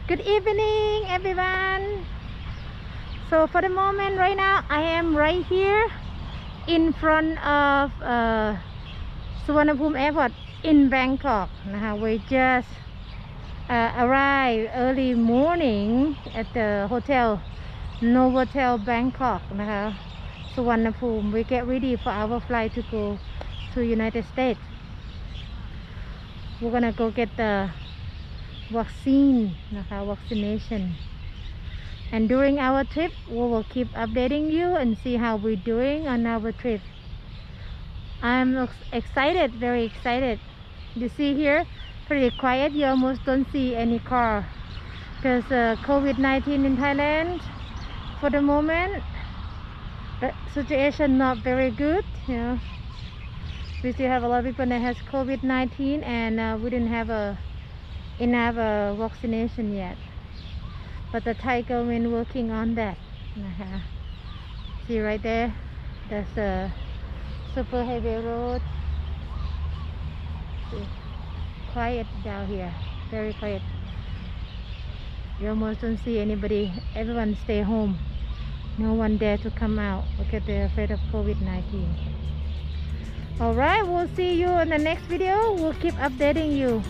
Good evening, everyone. So for the moment, right now, I am right here in front of Suvarnabhumi Airport in Bangkok. We just arrived early morning at the hotel Novotel Bangkok. Suvarnabhumi. We get ready for our flight to go to United States. We're gonna go get the vaccination, and during our trip we will keep updating you and see how we're doing on our trip. I'm excited, very excited. You see here, pretty quiet. You almost don't see any car because COVID-19 in Thailand for the moment, the situation not very good. We still have a lot of people that has COVID-19, and we didn't have enough vaccination yet, but the Thai government working on that. See right there, that's a super highway road. See, quiet down here, very quiet. You almost don't see anybody. Everyone stay home. No one dare to come out because they're afraid of COVID-19. Alright, we'll see you in the next video. We'll keep updating you.